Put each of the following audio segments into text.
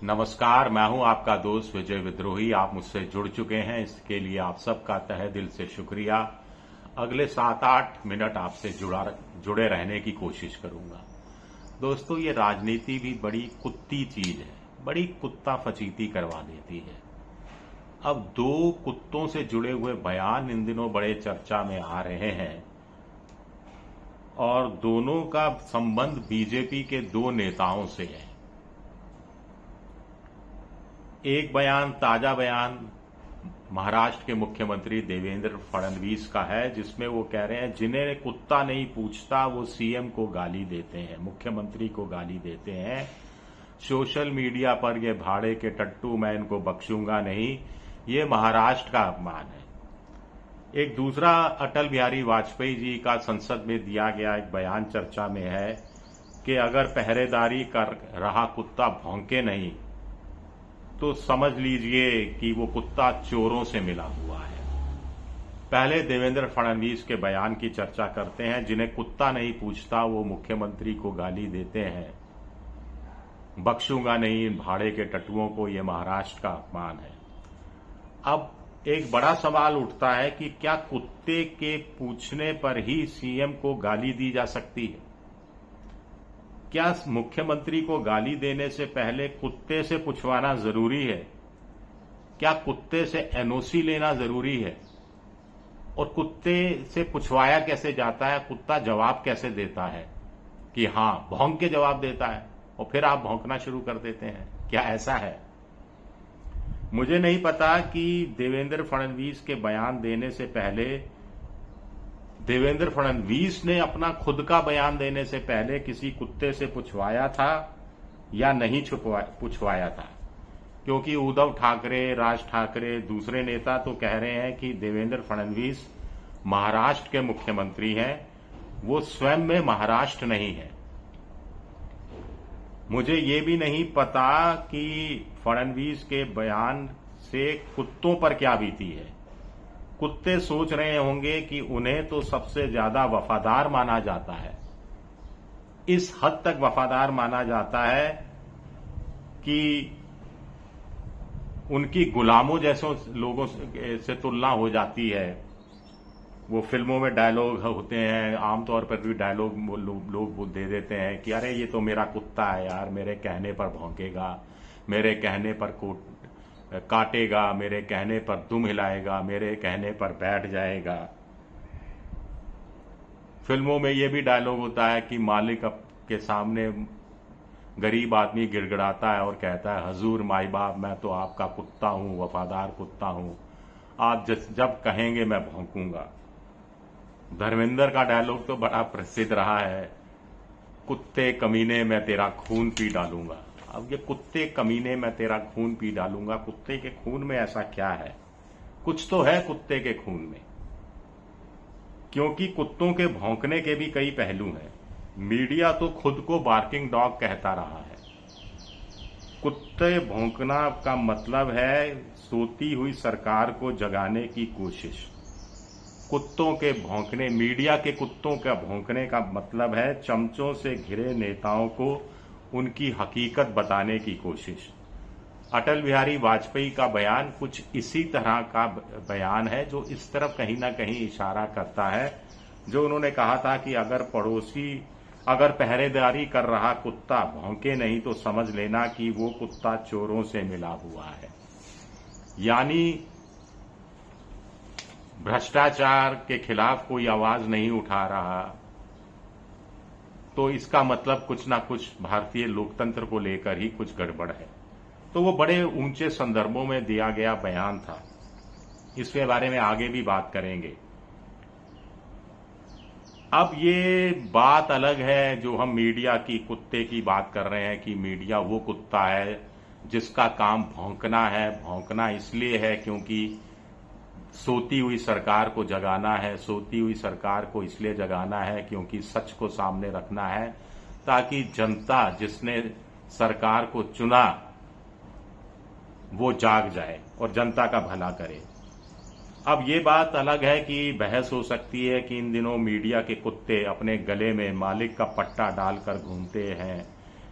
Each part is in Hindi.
नमस्कार, मैं हूं आपका दोस्त विजय विद्रोही। आप मुझसे जुड़ चुके हैं, इसके लिए आप सबका तहे दिल से शुक्रिया। अगले 7-8 मिनट आपसे जुड़े रहने की कोशिश करूंगा। दोस्तों, ये राजनीति भी बड़ी कुत्ती चीज है, बड़ी कुत्ता फचीती करवा देती है। अब दो कुत्तों से जुड़े हुए बयान इन दिनों बड़े चर्चा में आ रहे हैं और दोनों का संबंध बीजेपी के दो नेताओं से है। एक बयान, ताजा बयान महाराष्ट्र के मुख्यमंत्री देवेंद्र फडणवीस का है, जिसमें वो कह रहे हैं जिन्हें कुत्ता नहीं पूछता वो सीएम को गाली देते हैं, मुख्यमंत्री को गाली देते हैं। सोशल मीडिया पर ये भाड़े के टट्टू, मैं इनको बख्शूंगा नहीं, ये महाराष्ट्र का अपमान है। एक दूसरा अटल बिहारी वाजपेयी जी का संसद में दिया गया एक बयान चर्चा में है कि अगर पहरेदारी कर रहा कुत्ता भौंके नहीं तो समझ लीजिए कि वो कुत्ता चोरों से मिला हुआ है। पहले देवेंद्र फडणवीस के बयान की चर्चा करते हैं। जिन्हें कुत्ता नहीं पूछता वो मुख्यमंत्री को गाली देते हैं, बख्शूंगा नहीं इन भाड़े के टट्टुओं को, ये महाराष्ट्र का अपमान है। अब एक बड़ा सवाल उठता है कि क्या कुत्ते के पूछने पर ही सीएम को गाली दी जा सकती है? क्या मुख्यमंत्री को गाली देने से पहले कुत्ते से पूछवाना जरूरी है? क्या कुत्ते से एनओसी लेना जरूरी है? और कुत्ते से पूछवाया कैसे जाता है? कुत्ता जवाब कैसे देता है कि हां, भौंक के जवाब देता है और फिर आप भौंकना शुरू कर देते हैं? क्या ऐसा है? मुझे नहीं पता कि देवेंद्र फडणवीस के बयान देने से पहले देवेंद्र फडणवीस ने अपना खुद का बयान देने से पहले किसी कुत्ते से पूछवाया था या नहीं पूछवाया था, क्योंकि उद्धव ठाकरे, राज ठाकरे, दूसरे नेता तो कह रहे हैं कि देवेंद्र फडणवीस महाराष्ट्र के मुख्यमंत्री हैं, वो स्वयं में महाराष्ट्र नहीं है। मुझे ये भी नहीं पता कि फडणवीस के बयान से कुत्तों पर क्या बीती है। कुत्ते सोच रहे होंगे कि उन्हें तो सबसे ज्यादा वफादार माना जाता है, इस हद तक वफादार माना जाता है कि उनकी गुलामों जैसों लोगों से तुलना हो जाती है। वो फिल्मों में डायलॉग होते हैं, आमतौर पर भी डायलॉग लोग दे देते हैं कि अरे ये तो मेरा कुत्ता है यार, मेरे कहने पर भौंकेगा, मेरे कहने पर काटेगा, मेरे कहने पर दुम हिलाएगा, मेरे कहने पर बैठ जाएगा। फिल्मों में ये भी डायलॉग होता है कि मालिक के सामने गरीब आदमी गिड़गिड़ाता है और कहता है, हजूर माई बाप, मैं तो आपका कुत्ता हूं, वफादार कुत्ता हूं, आप जब कहेंगे मैं भौंकूंगा। धर्मेंद्र का डायलॉग तो बड़ा प्रसिद्ध रहा है, कुत्ते कमीने मैं तेरा खून पी डालूंगा। अब ये कुत्ते कमीने मैं तेरा खून पी डालूंगा, कुत्ते के खून में ऐसा क्या है? कुछ तो है कुत्ते के खून में, क्योंकि कुत्तों के भौंकने के भी कई पहलू हैं। मीडिया तो खुद को बार्किंग डॉग कहता रहा है। कुत्ते भौंकना का मतलब है सोती हुई सरकार को जगाने की कोशिश। कुत्तों के भौंकने, मीडिया के कुत्तों का भौंकने का मतलब है चमचों से घिरे नेताओं को उनकी हकीकत बताने की कोशिश। अटल बिहारी वाजपेयी का बयान कुछ इसी तरह का बयान है, जो इस तरफ कहीं ना कहीं इशारा करता है, जो उन्होंने कहा था कि अगर पहरेदारी कर रहा कुत्ता भौंके नहीं तो समझ लेना कि वो कुत्ता चोरों से मिला हुआ है। यानी भ्रष्टाचार के खिलाफ कोई आवाज नहीं उठा रहा, तो इसका मतलब कुछ ना कुछ भारतीय लोकतंत्र को लेकर ही कुछ गड़बड़ है। तो वो बड़े ऊंचे संदर्भों में दिया गया बयान था, इसके बारे में आगे भी बात करेंगे। अब ये बात अलग है जो हम मीडिया की कुत्ते की बात कर रहे हैं कि मीडिया वो कुत्ता है जिसका काम भौंकना है। भौंकना इसलिए है क्योंकि सोती हुई सरकार को जगाना है। सोती हुई सरकार को इसलिए जगाना है क्योंकि सच को सामने रखना है, ताकि जनता जिसने सरकार को चुना वो जाग जाए और जनता का भला करे। अब ये बात अलग है कि बहस हो सकती है कि इन दिनों मीडिया के कुत्ते अपने गले में मालिक का पट्टा डालकर घूमते हैं,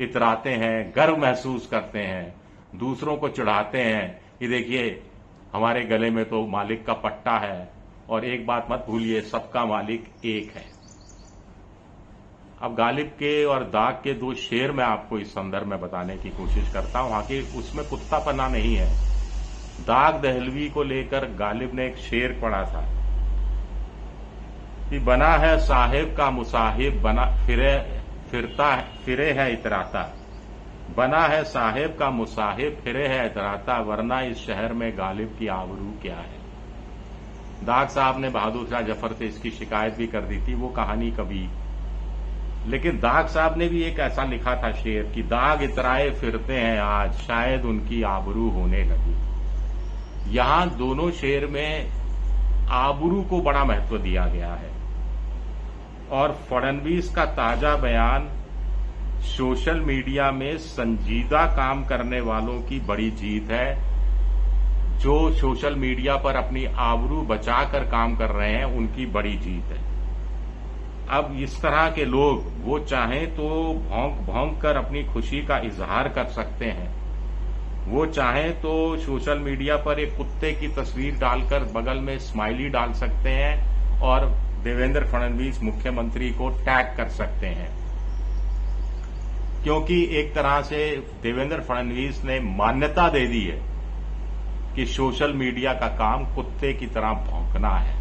इतराते हैं, गर्व महसूस करते हैं। दूसरों को चिढ़ाते हैं कि देखिए हमारे गले में तो मालिक का पट्टा है, और एक बात मत भूलिए, सबका मालिक एक है। अब गालिब के और दाग के दो शेर मैं आपको इस संदर्भ में बताने की कोशिश करता हूं। हालांकि उसमें कुत्तापना नहीं है। दाग दहलवी को लेकर गालिब ने एक शेर पढ़ा था कि बना है साहिब का मुसाहिब, बना फिरे है इतराता, बना है साहिब का मुसाहिब फिरे है इतराता, वरना इस शहर में गालिब की आबरू क्या है। दाग साहब ने बहादुर शाह जफर से इसकी शिकायत भी कर दी थी, वो कहानी कभी। लेकिन दाग साहब ने भी एक ऐसा लिखा था शेर कि दाग इतराए फिरते हैं आज, शायद उनकी आबरू होने लगी। यहां दोनों शेर में आबरू को बड़ा महत्व दिया गया है। और फडणवीस का ताजा बयान सोशल मीडिया में संजीदा काम करने वालों की बड़ी जीत है, जो सोशल मीडिया पर अपनी आबरू बचाकर काम कर रहे हैं, उनकी बड़ी जीत है। अब इस तरह के लोग वो चाहें तो भौंक भौंक कर अपनी खुशी का इजहार कर सकते हैं। वो चाहें तो सोशल मीडिया पर एक कुत्ते की तस्वीर डालकर बगल में स्माइली डाल सकते हैं और देवेंद्र फडणवीस मुख्यमंत्री को टैग कर सकते हैं, क्योंकि एक तरह से देवेंद्र फडणवीस ने मान्यता दे दी है कि सोशल मीडिया का काम कुत्ते की तरह भौंकना है।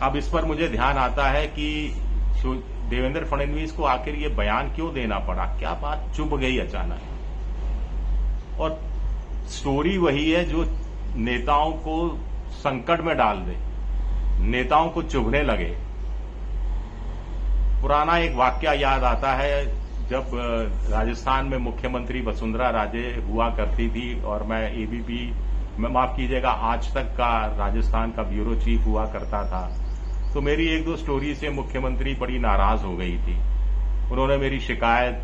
अब इस पर मुझे ध्यान आता है कि देवेंद्र फडणवीस को आखिर ये बयान क्यों देना पड़ा, क्या बात चुभ गई अचानक। और स्टोरी वही है जो नेताओं को संकट में डाल दे, नेताओं को चुभने लगे। पुराना एक वाकया याद आता है, जब राजस्थान में मुख्यमंत्री वसुंधरा राजे हुआ करती थी और मैं एबीपी में, माफ कीजिएगा, आज तक का राजस्थान का ब्यूरो चीफ हुआ करता था। तो मेरी एक दो स्टोरी से मुख्यमंत्री बड़ी नाराज हो गई थी। उन्होंने मेरी शिकायत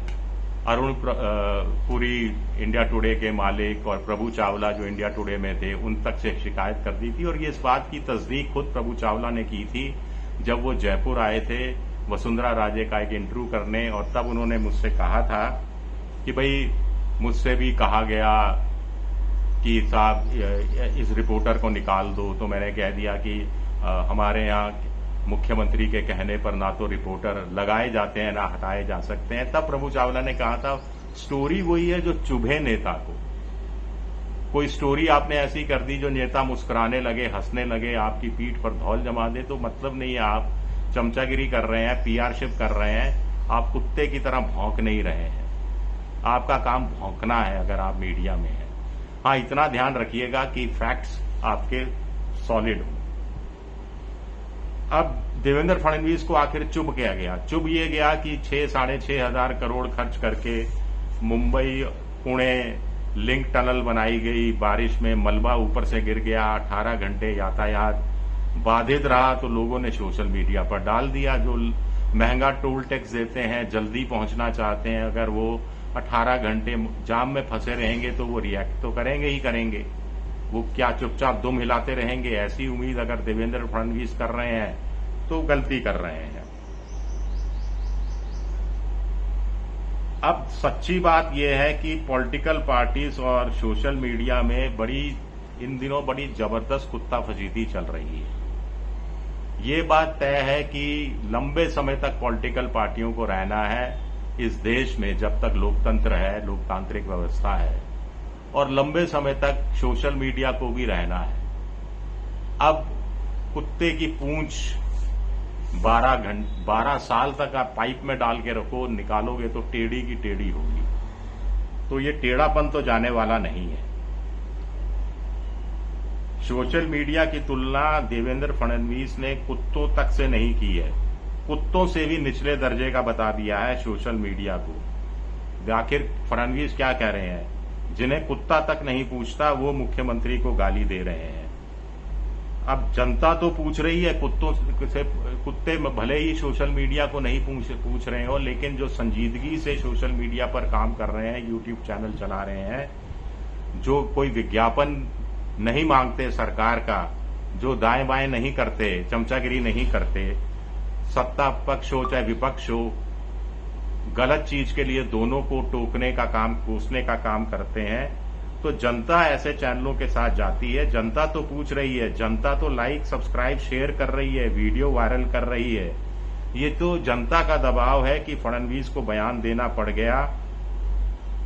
अरुण पुरी इंडिया टुडे के मालिक और प्रभु चावला जो इंडिया टुडे में थे उन तक से शिकायत कर दी थी। और ये इस बात की तस्दीक खुद प्रभु चावला ने की थी जब वो जयपुर आए थे वसुंधरा राजे का एक इंटरव्यू करने, और तब उन्होंने मुझसे कहा था कि भाई मुझसे भी कहा गया कि साहब इस रिपोर्टर को निकाल दो। तो मैंने कह दिया कि हमारे यहाँ मुख्यमंत्री के कहने पर ना तो रिपोर्टर लगाए जाते हैं ना हटाए जा सकते हैं। तब प्रभु चावला ने कहा था स्टोरी वही है जो चुभे नेता को। कोई स्टोरी आपने ऐसी कर दी जो नेता मुस्कुराने लगे, हंसने लगे, आपकी पीठ पर धौल जमा दे, तो मतलब नहीं है आप चमचागिरी कर रहे हैं, पीआरशिप कर रहे हैं, आप कुत्ते की तरह भौंक नहीं रहे हैं। आपका काम भौंकना है अगर आप मीडिया में हैं। हाँ, इतना ध्यान रखिएगा कि फैक्ट्स आपके सॉलिड हो। अब देवेंद्र फडणवीस को आखिर चुभ क्या गया? चुभ ये गया कि 6-6.5 करोड़ खर्च करके मुंबई पुणे लिंक टनल बनाई गई, बारिश में मलबा ऊपर से गिर गया, 18 घंटे यातायात बाधित रहा, तो लोगों ने सोशल मीडिया पर डाल दिया। जो महंगा टोल टैक्स देते हैं, जल्दी पहुंचना चाहते हैं, अगर वो 18 घंटे जाम में फंसे रहेंगे तो वो रिएक्ट तो करेंगे ही करेंगे। वो क्या चुपचाप दुम हिलाते रहेंगे? ऐसी उम्मीद अगर देवेंद्र फडणवीस कर रहे हैं तो गलती कर रहे हैं। अब सच्ची बात यह है कि पॉलिटिकल पार्टीज और सोशल मीडिया में इन दिनों बड़ी जबरदस्त कुत्ता फजीती चल रही है। ये बात तय है कि लंबे समय तक पॉलिटिकल पार्टियों को रहना है इस देश में जब तक लोकतंत्र है, लोकतांत्रिक व्यवस्था है, और लंबे समय तक सोशल मीडिया को भी रहना है। अब कुत्ते की पूंछ 12 साल तक आप पाइप में डाल के रखो, निकालोगे तो टेढ़ी की टेढ़ी होगी। तो ये टेढ़ापन तो जाने वाला नहीं है। सोशल मीडिया की तुलना देवेंद्र फडणवीस ने कुत्तों तक से नहीं की है, कुत्तों से भी निचले दर्जे का बता दिया है सोशल मीडिया को। आखिर फडणवीस क्या कह रहे हैं? जिन्हें कुत्ता तक नहीं पूछता वो मुख्यमंत्री को गाली दे रहे हैं। अब जनता तो पूछ रही है कुत्तों से, कुत्ते भले ही सोशल मीडिया को नहीं पूछ रहे हो, लेकिन जो संजीदगी से सोशल मीडिया पर काम कर रहे हैं, यूट्यूब चैनल चला रहे हैं, जो कोई विज्ञापन नहीं मांगते सरकार का, जो दाएं बाएं नहीं करते, चमचागिरी नहीं करते, सत्ता पक्ष हो चाहे विपक्ष हो, गलत चीज के लिए दोनों को टोकने का काम, कोसने का काम करते हैं, तो जनता ऐसे चैनलों के साथ जाती है। जनता तो पूछ रही है, जनता तो लाइक, सब्सक्राइब, शेयर कर रही है, वीडियो वायरल कर रही है। ये तो जनता का दबाव है कि फडणवीस को बयान देना पड़ गया,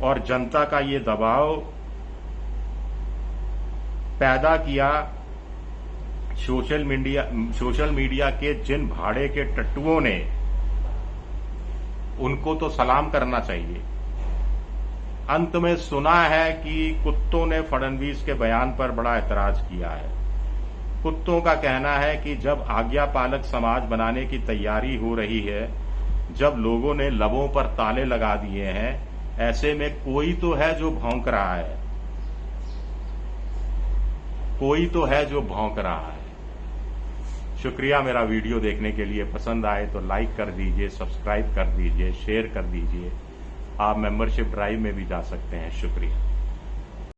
और जनता का ये दबाव पैदा किया सोशल मीडिया के जिन भाड़े के टट्टुओं ने। उनको तो सलाम करना चाहिए। अंत में सुना है कि कुत्तों ने फडणवीस के बयान पर बड़ा ऐतराज किया है। कुत्तों का कहना है कि जब आज्ञा पालक समाज बनाने की तैयारी हो रही है, जब लोगों ने लबों पर ताले लगा दिए हैं, ऐसे में कोई तो है जो भौंक रहा है, कोई तो है जो भौंक रहा है। शुक्रिया मेरा वीडियो देखने के लिए। पसंद आए तो लाइक कर दीजिए, सब्सक्राइब कर दीजिए, शेयर कर दीजिए। आप मेंबरशिप ड्राइव में भी जा सकते हैं। शुक्रिया।